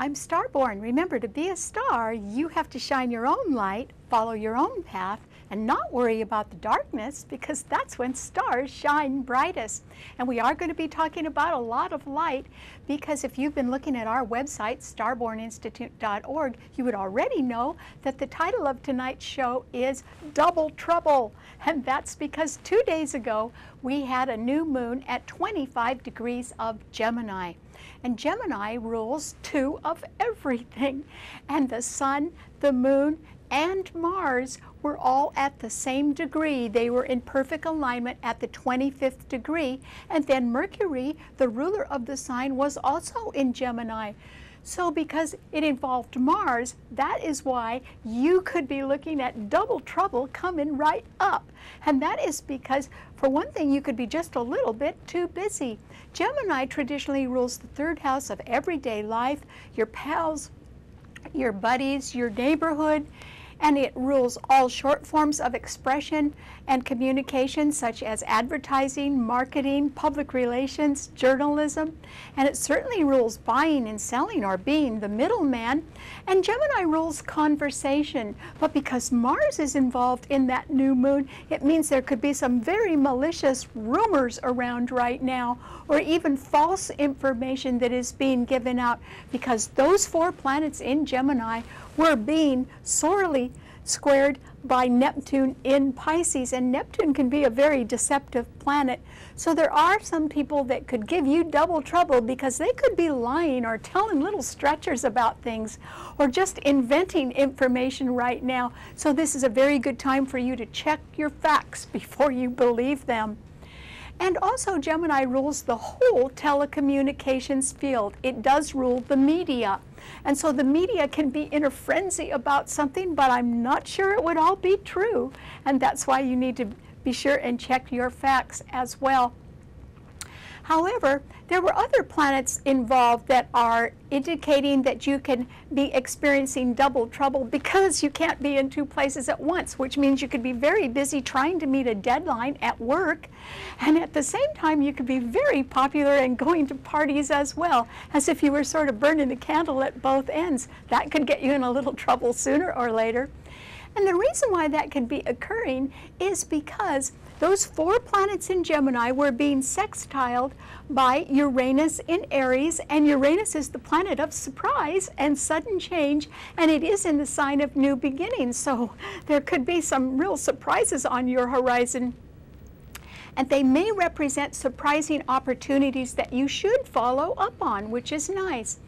I'm Starborn. Remember, to be a star, you have to shine your own light, follow your own path, and not worry about the darkness, because that's when stars shine brightest. And we are going to be talking about a lot of light, because if you've been looking at our website, starborninstitute.org, you would already know that the title of tonight's show is Double Trouble. And that's because 2 days ago, we had a new moon at 25 degrees of Gemini. And Gemini rules 2 of everything. And the sun, the moon, and Mars were all at the same degree. They were in perfect alignment at the 25th degree. And then Mercury, the ruler of the sign, was also in Gemini. So because it involved Mars, that is why you could be looking at double trouble coming right up. And that is because, for one thing, you could be just a little bit too busy. Gemini traditionally rules the 3rd house of everyday life, your pals, your buddies, your neighborhood, and it rules all short forms of expression and communication, such as advertising, marketing, public relations, journalism, and it certainly rules buying and selling, or being the middleman. And Gemini rules conversation, but because Mars is involved in that new moon, it means there could be some very malicious rumors around right now, or even false information that is being given out, because those 4 planets in Gemini were being sorely squared by Neptune in Pisces, and Neptune can be a very deceptive planet. So there are some people that could give you double trouble because they could be lying or telling little stretchers about things, or just inventing information right now. So this is a very good time for you to check your facts before you believe them. And also, Gemini rules the whole telecommunications field. It does rule the media. And so the media can be in a frenzy about something, but I'm not sure it would all be true. And that's why you need to be sure and check your facts as well. However, there were other planets involved that are indicating that you can be experiencing double trouble because you can't be in 2 places at once, which means you could be very busy trying to meet a deadline at work, and at the same time you could be very popular and going to parties as well, as if you were sort of burning the candle at both ends. That could get you in a little trouble sooner or later. And the reason why that could be occurring is because those 4 planets in Gemini were being sextiled by Uranus in Aries, and Uranus is the planet of surprise and sudden change, and it is in the sign of new beginnings. So there could be some real surprises on your horizon. And they may represent surprising opportunities that you should follow up on, which is nice.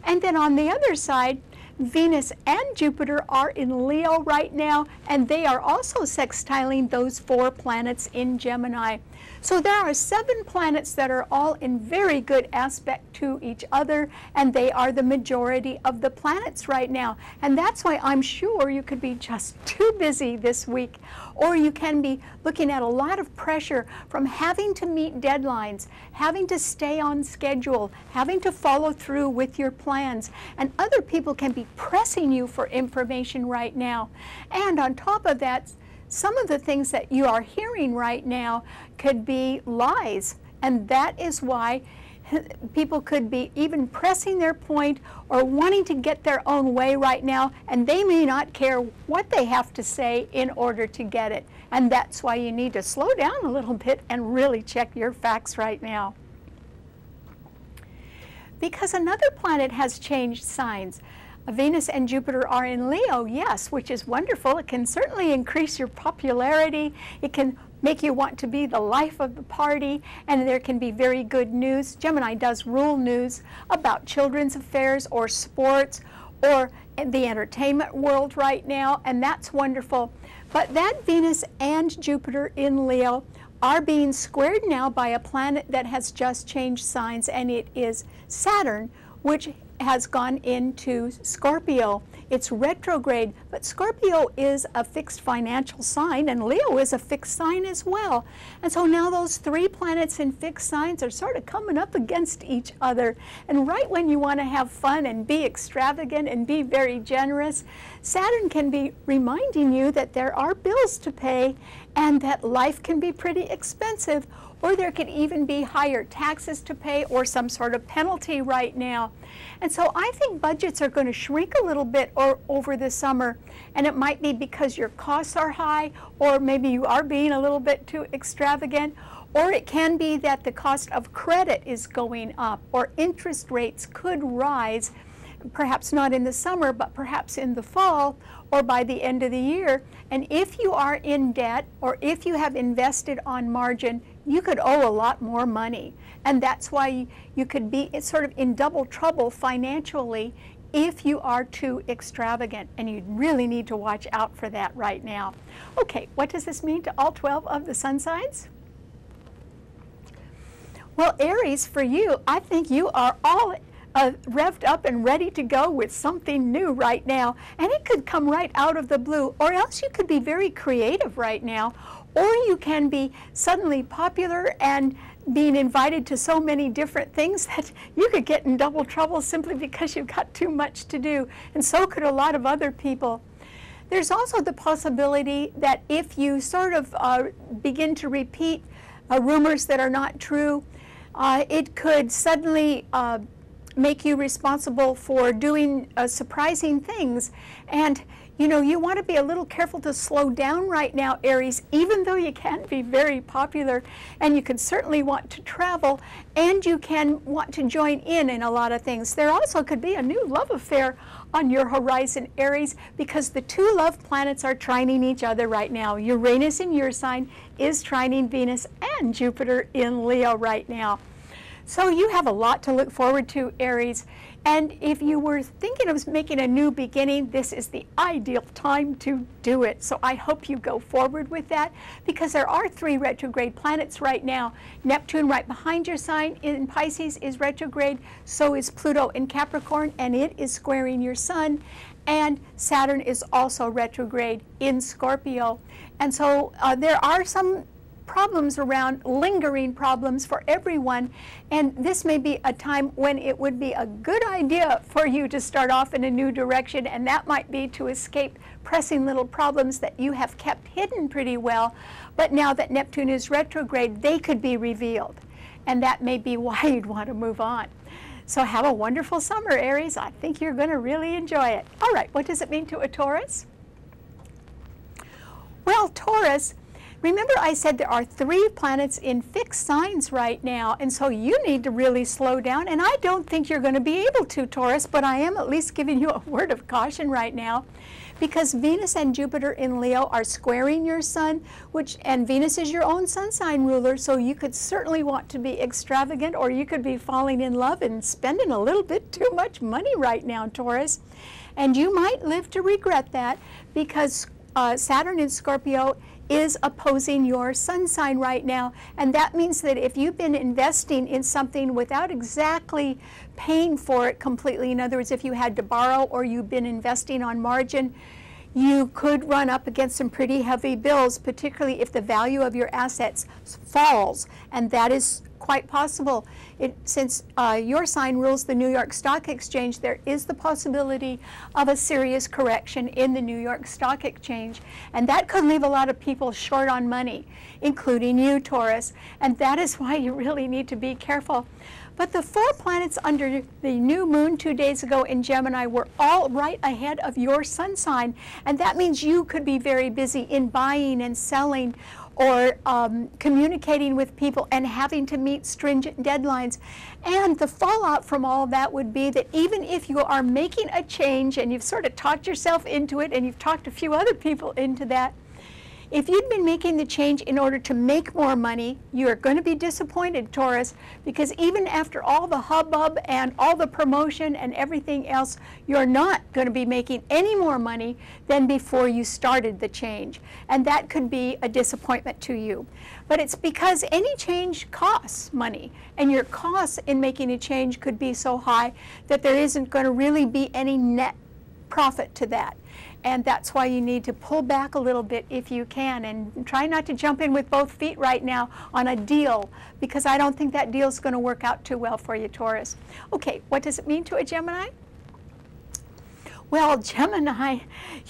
And then on the other side, Venus and Jupiter are in Leo right now, and they are also sextiling those 4 planets in Gemini. So there are 7 planets that are all in very good aspect to each other, and they are the majority of the planets right now. And that's why I'm sure you could be just too busy this week, or you can be looking at a lot of pressure from having to meet deadlines, having to stay on schedule, having to follow through with your plans, and other people can be pressing you for information right now. And on top of that, some of the things that you are hearing right now could be lies, and that is why people could be even pressing their point or wanting to get their own way right now, and they may not care what they have to say in order to get it. And that's why you need to slow down a little bit and really check your facts right now. Because another planet has changed signs. Venus and Jupiter are in Leo, yes, which is wonderful. It can certainly increase your popularity. It can make you want to be the life of the party, and there can be very good news. Gemini does rule news about children's affairs or sports or the entertainment world right now, and that's wonderful. But that Venus and Jupiter in Leo are being squared now by a planet that has just changed signs, and it is Saturn, which has gone into Scorpio. It's retrograde, but Scorpio is a fixed financial sign, and Leo is a fixed sign as well. And so now those 3 planets in fixed signs are sort of coming up against each other. And right when you want to have fun and be extravagant and be very generous, Saturn can be reminding you that there are bills to pay and that life can be pretty expensive. or there could even be higher taxes to pay or some sort of penalty right now. And so I think budgets are going to shrink a little bit over the summer, and it might be because your costs are high, or maybe you are being a little bit too extravagant, or it can be that the cost of credit is going up, or interest rates could rise, perhaps not in the summer, but perhaps in the fall or by the end of the year. And if you are in debt, or if you have invested on margin, you could owe a lot more money. And that's why you could be sort of in double trouble financially if you are too extravagant, and you really need to watch out for that right now. Okay, what does this mean to all 12 of the sun signs? Well, Aries, for you, I think you are all revved up and ready to go with something new right now, and it could come right out of the blue, or else you could be very creative right now, or you can be suddenly popular and being invited to so many different things that you could get in double trouble simply because you've got too much to do, and so could a lot of other people. There's also the possibility that if you sort of begin to repeat rumors that are not true, it could suddenly make you responsible for doing surprising things. And you know, you want to be a little careful to slow down right now, Aries, even though you can be very popular, and you can certainly want to travel, and you can want to join in a lot of things. There also could be a new love affair on your horizon, Aries, because the two love planets are trining each other right now. Uranus in your sign is trining Venus and Jupiter in Leo right now. So you have a lot to look forward to, Aries. And if you were thinking of making a new beginning, this is the ideal time to do it. So I hope you go forward with that, because there are 3 retrograde planets right now. Neptune, right behind your sign in Pisces, is retrograde. So is Pluto in Capricorn, and it is squaring your sun. And Saturn is also retrograde in Scorpio. And so there are some problems around, lingering problems for everyone, and this may be a time when it would be a good idea for you to start off in a new direction, and that might be to escape pressing little problems that you have kept hidden pretty well, but now that Neptune is retrograde, they could be revealed, and that may be why you'd want to move on. So have a wonderful summer, Aries. I think you're going to really enjoy it. All right, what does it mean to a Taurus? Well, Taurus, remember I said there are 3 planets in fixed signs right now, and so you need to really slow down, and I don't think you're going to be able to, Taurus, but I am at least giving you a word of caution right now, because Venus and Jupiter in Leo are squaring your sun, and Venus is your own sun sign ruler, so you could certainly want to be extravagant, or you could be falling in love and spending a little bit too much money right now, Taurus, and you might live to regret that, because Saturn in Scorpio is opposing your sun sign right now, and that means that if you've been investing in something without exactly paying for it completely, in other words, if you had to borrow or you've been investing on margin, you could run up against some pretty heavy bills, particularly if the value of your assets falls, and that is quite possible. Since your sign rules the New York Stock Exchange, there is the possibility of a serious correction in the New York Stock Exchange, and that could leave a lot of people short on money, including you, Taurus, and that is why you really need to be careful. But the 4 planets under the new moon 2 days ago in Gemini were all right ahead of your sun sign, and that means you could be very busy in buying and selling, or communicating with people and having to meet stringent deadlines. And the fallout from all of that would be that even if you are making a change and you've sort of talked yourself into it and you've talked a few other people into that, if you'd been making the change in order to make more money, you're going to be disappointed, Taurus, because even after all the hubbub and all the promotion and everything else, you're not going to be making any more money than before you started the change. And that could be a disappointment to you. But it's because any change costs money, and your costs in making a change could be so high that there isn't going to really be any net profit to that. And that's why you need to pull back a little bit if you can, and try not to jump in with both feet right now on a deal, because I don't think that deal's going to work out too well for you, Taurus. Okay, what does it mean to a Gemini? Well, Gemini,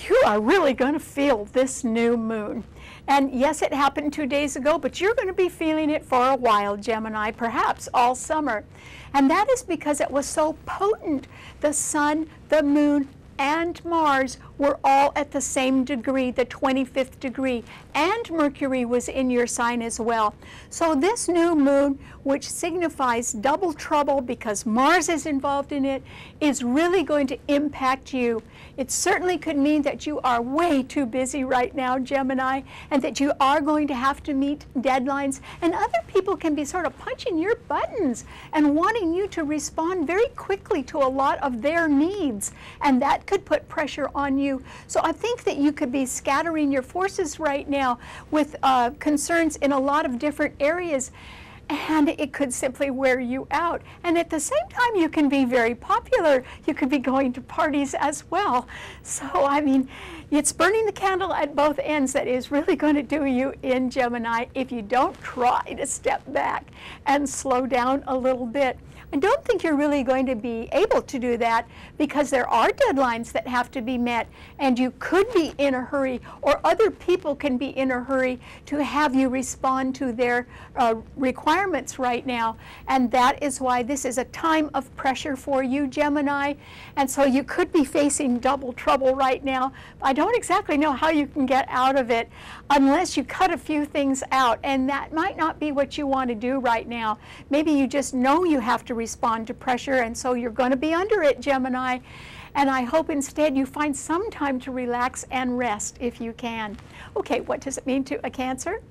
you are really going to feel this new moon. And yes, it happened 2 days ago, but you're going to be feeling it for a while, Gemini, perhaps all summer. And that is because it was so potent. The sun, the moon, and Mars were all at the same degree, the 25th degree, and Mercury was in your sign as well. So this new moon, which signifies double trouble because Mars is involved in it, is really going to impact you. It certainly could mean that you are way too busy right now, Gemini, and that you are going to have to meet deadlines, and other people can be sort of punching your buttons and wanting you to respond very quickly to a lot of their needs, and that could put pressure on you. So I think that you could be scattering your forces right now with concerns in a lot of different areas, and it could simply wear you out. And at the same time, you can be very popular. You could be going to parties as well. So, I mean, it's burning the candle at both ends that is really going to do you in, Gemini, if you don't try to step back and slow down a little bit. I don't think you're really going to be able to do that because there are deadlines that have to be met, and you could be in a hurry, or other people can be in a hurry to have you respond to their requirements right now. And that is why this is a time of pressure for you, Gemini. And so you could be facing double trouble right now. I don't exactly know how you can get out of it unless you cut a few things out, and that might not be what you want to do right now. Maybe you just know you have to respond to pressure, and so you're going to be under it, Gemini. And I hope instead you find some time to relax and rest if you can. Okay, what does it mean to a Cancer?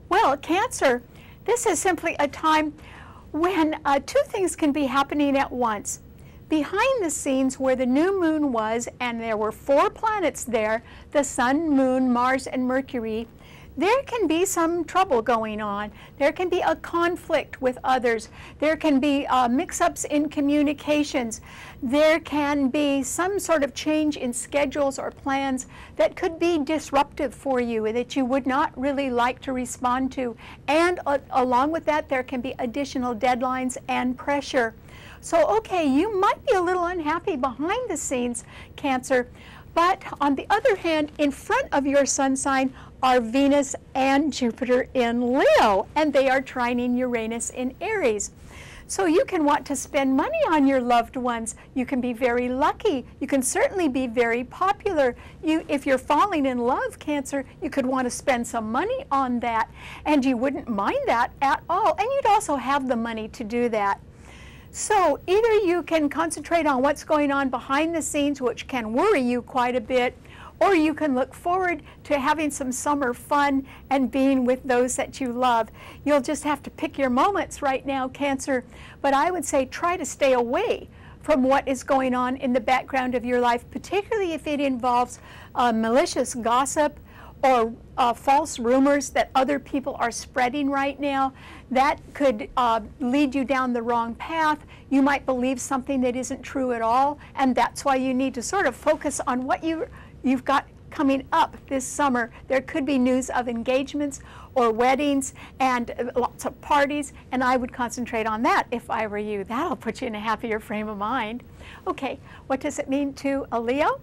Well, Cancer, this is simply a time when two things can be happening at once. Behind the scenes where the new moon was, and there were 4 planets there, the Sun, Moon, Mars, and Mercury, there can be some trouble going on. There can be a conflict with others. There can be mix-ups in communications. There can be some sort of change in schedules or plans that could be disruptive for you and that you would not really like to respond to. And along with that, there can be additional deadlines and pressure. So, okay, you might be a little unhappy behind the scenes, Cancer, but on the other hand, in front of your sun sign are Venus and Jupiter in Leo, and they are trining Uranus in Aries. So you can want to spend money on your loved ones. You can be very lucky. You can certainly be very popular. If you're falling in love, Cancer, you could want to spend some money on that, and you wouldn't mind that at all, and you'd also have the money to do that. So either you can concentrate on what's going on behind the scenes, which can worry you quite a bit, or you can look forward to having some summer fun and being with those that you love. You'll just have to pick your moments right now, Cancer, but I would say try to stay away from what is going on in the background of your life, particularly if it involves malicious gossip or false rumors that other people are spreading right now. That could lead you down the wrong path. You might believe something that isn't true at all, and that's why you need to sort of focus on what you've got coming up this summer. There could be news of engagements or weddings and lots of parties, and I would concentrate on that if I were you. That'll put you in a happier frame of mind. Okay, what does it mean to a Leo?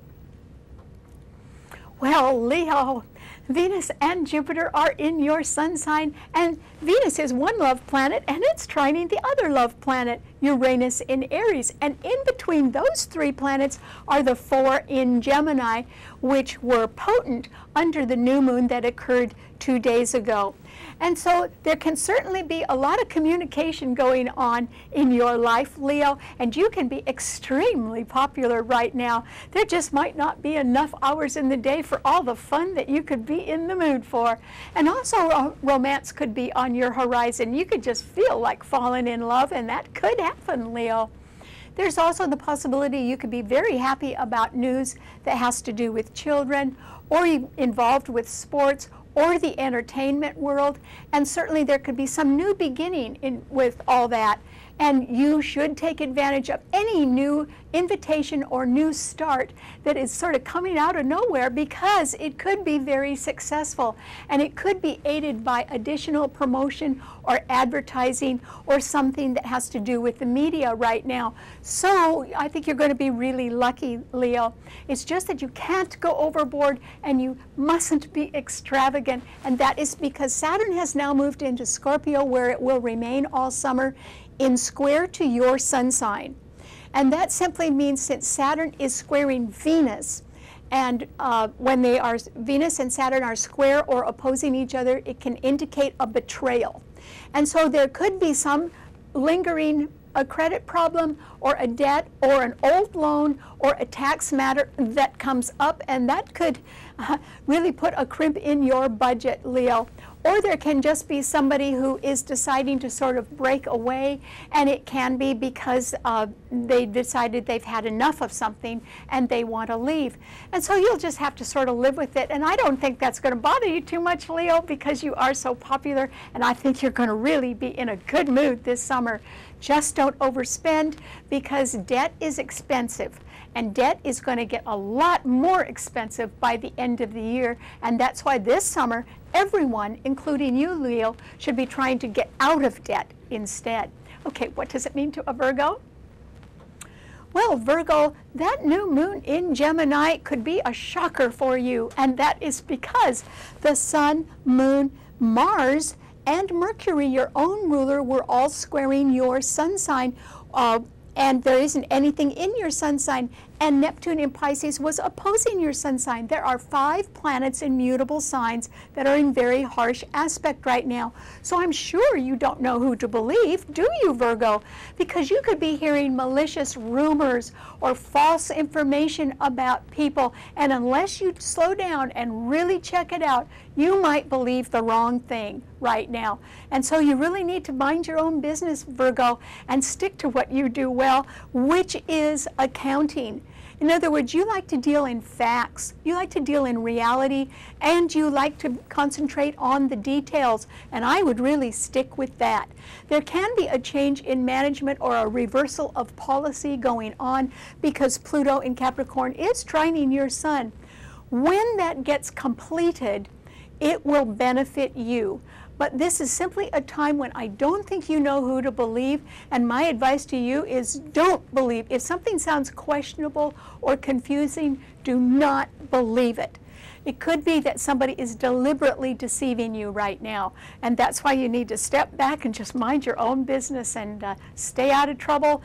Well, Leo, Venus and Jupiter are in your sun sign, and Venus is one love planet, and it's trining the other love planet, Uranus in Aries. And in between those 3 planets are the 4 in Gemini, which were potent under the new moon that occurred 2 days ago. And so there can certainly be a lot of communication going on in your life, Leo, and you can be extremely popular right now. There just might not be enough hours in the day for all the fun that you could be in the mood for. And also romance could be on your horizon. You could just feel like falling in love, and that could happen, Leo. There's also the possibility you could be very happy about news that has to do with children, or involved with sports, or the entertainment world, and certainly there could be some new beginning with all that. and you should take advantage of any new invitation or new start that is sort of coming out of nowhere, because it could be very successful, and it could be aided by additional promotion or advertising or something that has to do with the media right now. So I think you're going to be really lucky, Leo. It's just that you can't go overboard and you mustn't be extravagant, and that is because Saturn has now moved into Scorpio, where it will remain all summer in square to your sun sign. And that simply means, since Saturn is squaring Venus, and when they are, Venus and Saturn are square or opposing each other, it can indicate a betrayal. And so there could be some lingering a credit problem or a debt or an old loan or a tax matter that comes up, and that could really put a crimp in your budget, Leo. Or there can just be somebody who is deciding to sort of break away, and it can be because they decided they've had enough of something and they want to leave. And so you'll just have to sort of live with it. And I don't think that's going to bother you too much, Leo, because you are so popular, and I think you're going to really be in a good mood this summer. Just don't overspend, because debt is expensive. And debt is going to get a lot more expensive by the end of the year. And that's why this summer, everyone, including you, Leo, should be trying to get out of debt instead. Okay, what does it mean to a Virgo? Well, Virgo, that new moon in Gemini could be a shocker for you. And that is because the Sun, Moon, Mars, and Mercury, your own ruler, were all squaring your sun sign. And there isn't anything in your sun sign, and Neptune in Pisces was opposing your sun sign. There are 5 planets in mutable signs that are in very harsh aspect right now. So I'm sure you don't know who to believe, do you, Virgo? Because you could be hearing malicious rumors or false information about people, and unless you slow down and really check it out, you might believe the wrong thing right now. And so you really need to mind your own business, Virgo, and stick to what you do well, which is accounting. In other words, you like to deal in facts, you like to deal in reality, and you like to concentrate on the details, and I would really stick with that. There can be a change in management or a reversal of policy going on, because Pluto in Capricorn is trining your sun. When that gets completed, it will benefit you. But this is simply a time when I don't think you know who to believe, and my advice to you is don't believe. If something sounds questionable or confusing, do not believe it. It could be that somebody is deliberately deceiving you right now, and that's why you need to step back and just mind your own business and stay out of trouble.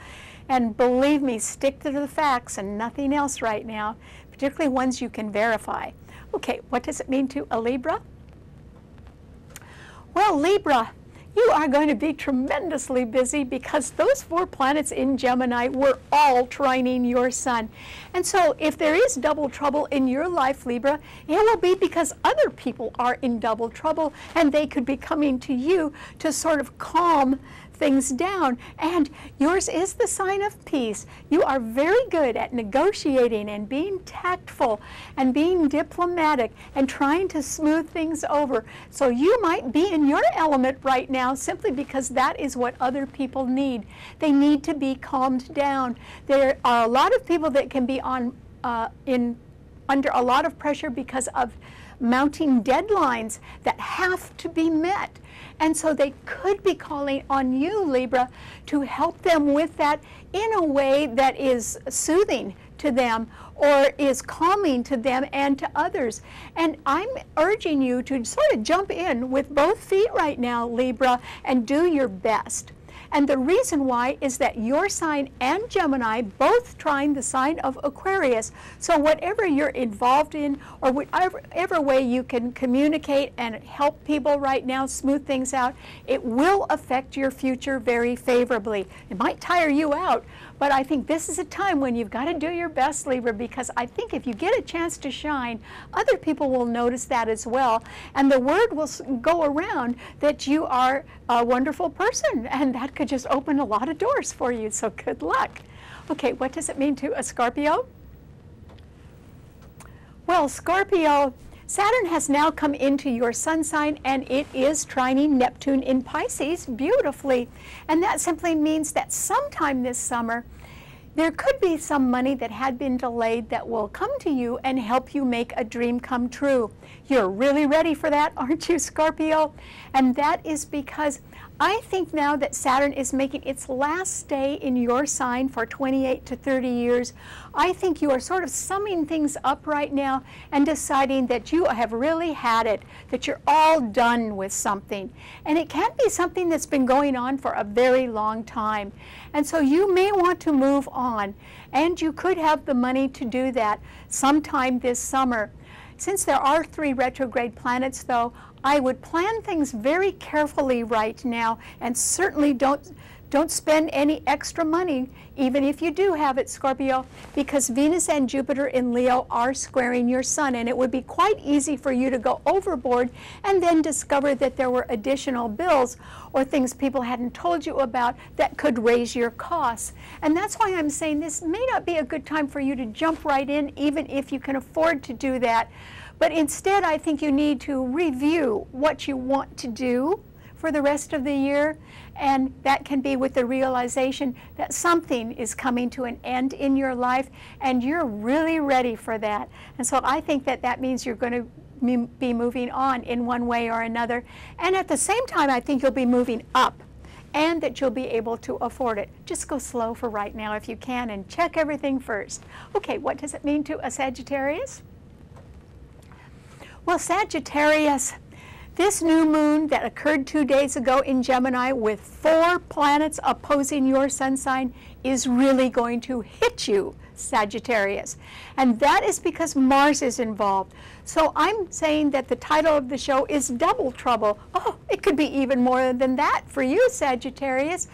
And believe me, stick to the facts and nothing else right now, particularly ones you can verify. Okay, what does it mean to a Libra? Well, Libra, you are going to be tremendously busy, because those 4 planets in Gemini were all trining your sun. And so if there is double trouble in your life, Libra, it will be because other people are in double trouble, and they could be coming to you to sort of calm things down. And yours is the sign of peace. You are very good at negotiating and being tactful and being diplomatic and trying to smooth things over. So you might be in your element right now simply because that is what other people need. They need to be calmed down. There are a lot of people that can be under a lot of pressure because of mounting deadlines that have to be met. And so they could be calling on you, Libra, to help them with that in a way that is soothing to them or is calming to them and to others. And I'm urging you to sort of jump in with both feet right now, Libra, and do your best. And the reason why is that your sign and Gemini both trine the sign of Aquarius. So whatever you're involved in, or whatever way you can communicate and help people right now smooth things out, it will affect your future very favorably. It might tire you out, but I think this is a time when you've got to do your best, Libra, because I think if you get a chance to shine, other people will notice that as well. And the word will go around that you are a wonderful person, and that could just open a lot of doors for you, so good luck. Okay, what does it mean to a Scorpio? Well, Scorpio, Saturn has now come into your sun sign, and it is trining Neptune in Pisces beautifully. And that simply means that sometime this summer, there could be some money that had been delayed that will come to you and help you make a dream come true. You're really ready for that, aren't you, Scorpio? And that is because I think now that Saturn is making its last stay in your sign for 28 to 30 years, I think you are sort of summing things up right now and deciding that you have really had it, that you're all done with something. And it can be something that's been going on for a very long time. And so you may want to move on, and you could have the money to do that sometime this summer. Since there are 3 retrograde planets, though, I would plan things very carefully right now, and certainly don't spend any extra money, even if you do have it, Scorpio, because Venus and Jupiter in Leo are squaring your sun, and it would be quite easy for you to go overboard and then discover that there were additional bills or things people hadn't told you about that could raise your costs. And that's why I'm saying this may not be a good time for you to jump right in, even if you can afford to do that. But instead, I think you need to review what you want to do for the rest of the year, and that can be with the realization that something is coming to an end in your life, and you're really ready for that. And so I think that that means you're going to be moving on in one way or another, and at the same time, I think you'll be moving up, and that you'll be able to afford it. Just go slow for right now if you can, and check everything first. Okay, what does it mean to a Sagittarius? Well, Sagittarius, this new moon that occurred 2 days ago in Gemini with 4 planets opposing your sun sign is really going to hit you, Sagittarius. And that is because Mars is involved. So I'm saying that the title of the show is Double Trouble. Oh, it could be even more than that for you, Sagittarius.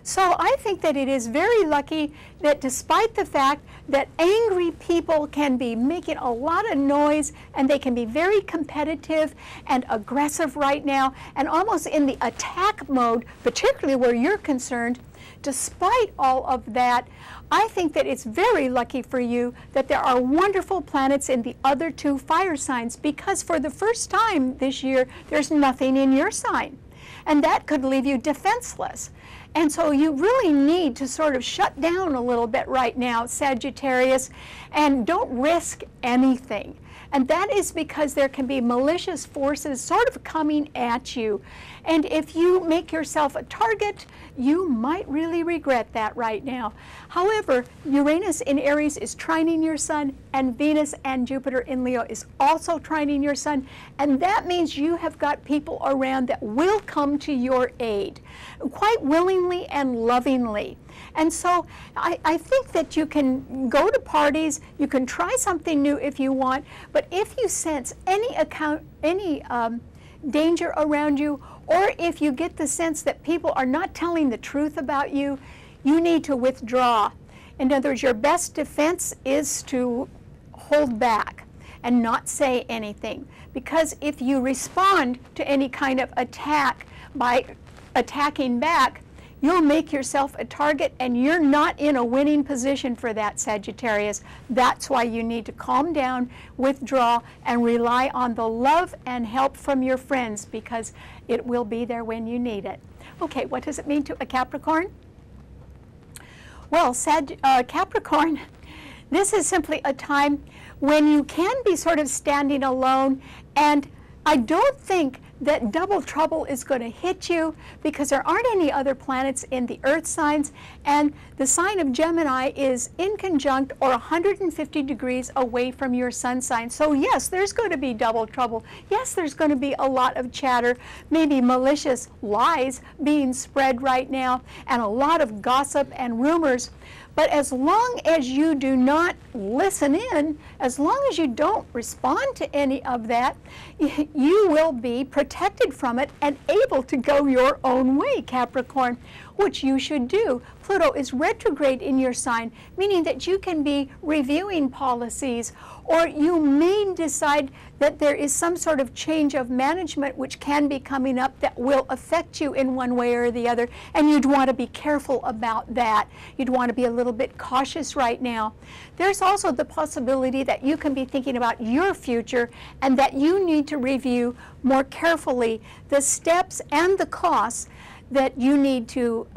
So I think that it is very lucky that despite the fact that angry people can be making a lot of noise and they can be very competitive and aggressive right now and almost in the attack mode, particularly where you're concerned, despite all of that, I think that it's very lucky for you that there are wonderful planets in the other 2 fire signs, because for the first time this year, there's nothing in your sign. And that could leave you defenseless. And so you really need to sort of shut down a little bit right now, Sagittarius, and don't risk anything. And that is because there can be malicious forces sort of coming at you. And if you make yourself a target, you might really regret that right now. However, Uranus in Aries is trining your sun, and Venus and Jupiter in Leo is also trining your sun. And that means you have got people around that will come to your aid, quite willingly and lovingly. And so I think that you can go to parties, you can try something new if you want, but if you sense any danger around you, or if you get the sense that people are not telling the truth about you, you need to withdraw. In other words, your best defense is to hold back and not say anything. Because if you respond to any kind of attack by attacking back, you'll make yourself a target, and you're not in a winning position for that, Sagittarius. That's why you need to calm down, withdraw, and rely on the love and help from your friends, because it will be there when you need it. Okay, what does it mean to a Capricorn? Well, Capricorn, this is simply a time when you can be sort of standing alone, and I don't think that double trouble is going to hit you, because there aren't any other planets in the earth signs, and the sign of Gemini is in conjunct or 150 degrees away from your sun sign. So yes, there's going to be double trouble. Yes, there's going to be a lot of chatter, maybe malicious lies being spread right now, and a lot of gossip and rumors. But as long as you do not listen in, as long as you don't respond to any of that, you will be protected from it and able to go your own way, Capricorn. which you should do. Pluto is retrograde in your sign, meaning that you can be reviewing policies, or you may decide that there is some sort of change of management which can be coming up that will affect you in one way or the other, and you'd want to be careful about that. You'd want to be a little bit cautious right now. There's also the possibility that you can be thinking about your future and that you need to review more carefully the steps and the costs that you need to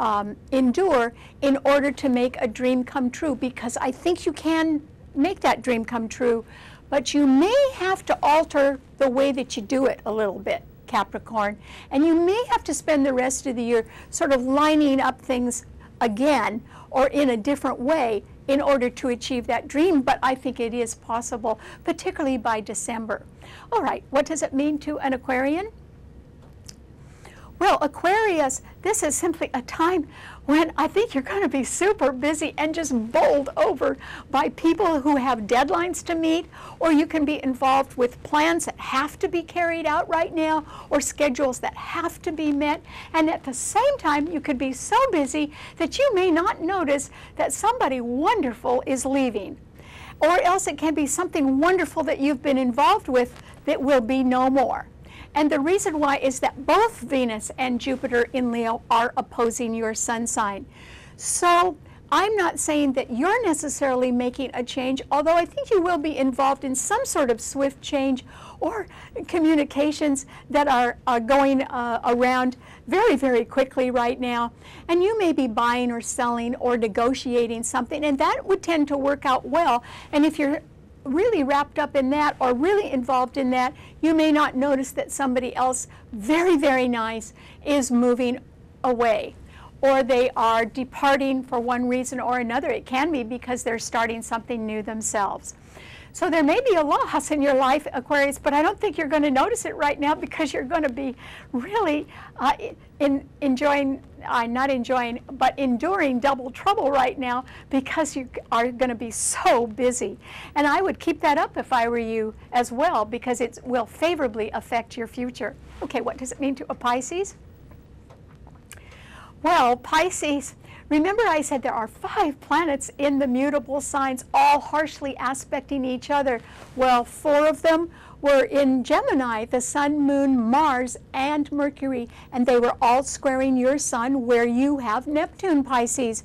endure in order to make a dream come true, because I think you can make that dream come true, but you may have to alter the way that you do it a little bit, Capricorn, and you may have to spend the rest of the year sort of lining up things again or in a different way in order to achieve that dream, but I think it is possible, particularly by December. All right, what does it mean to an Aquarian? Well, Aquarius, this is simply a time when I think you're going to be super busy and just bowled over by people who have deadlines to meet, or you can be involved with plans that have to be carried out right now, or schedules that have to be met, and at the same time you could be so busy that you may not notice that somebody wonderful is leaving. Or else it can be something wonderful that you've been involved with that will be no more. And the reason why is that both Venus and Jupiter in Leo are opposing your sun sign. So I'm not saying that you're necessarily making a change, although I think you will be involved in some sort of swift change or communications that are going around very, very quickly right now. And you may be buying or selling or negotiating something, and that would tend to work out well. And if you're really wrapped up in that or really involved in that, you may not notice that somebody else very, very nice is moving away, or they are departing for one reason or another. It can be because they're starting something new themselves. So there may be a loss in your life, Aquarius, but I don't think you're going to notice it right now, because you're going to be really enduring double trouble right now, because you are going to be so busy. And I would keep that up if I were you as well, because it will favorably affect your future. Okay, what does it mean to a Pisces? Well, Pisces, remember I said there are 5 planets in the mutable signs, all harshly aspecting each other. Well, 4 of them were in Gemini, the Sun, Moon, Mars, and Mercury, and they were all squaring your Sun where you have Neptune, Pisces.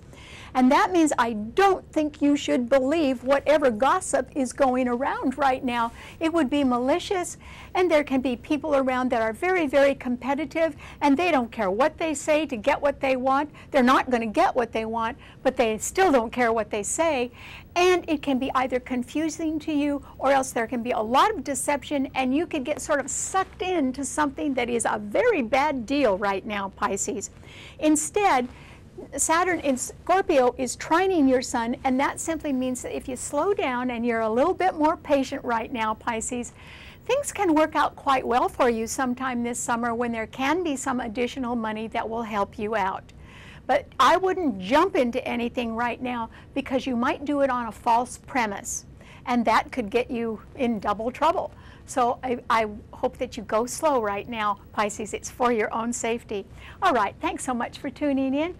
And that means I don't think you should believe whatever gossip is going around right now. It would be malicious, and there can be people around that are very, very competitive, and they don't care what they say to get what they want. They're not going to get what they want, but they still don't care what they say. And it can be either confusing to you, or else there can be a lot of deception, and you could get sort of sucked into something that is a very bad deal right now, Pisces. Instead, Saturn in Scorpio is trining your Sun, and that simply means that if you slow down and you're a little bit more patient right now, Pisces, things can work out quite well for you sometime this summer, when there can be some additional money that will help you out. But I wouldn't jump into anything right now, because you might do it on a false premise, and that could get you in double trouble. So I hope that you go slow right now, Pisces. It's for your own safety. All right, thanks so much for tuning in.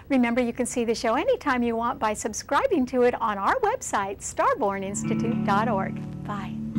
Remember, you can see the show anytime you want by subscribing to it on our website, starborninstitute.org. Bye.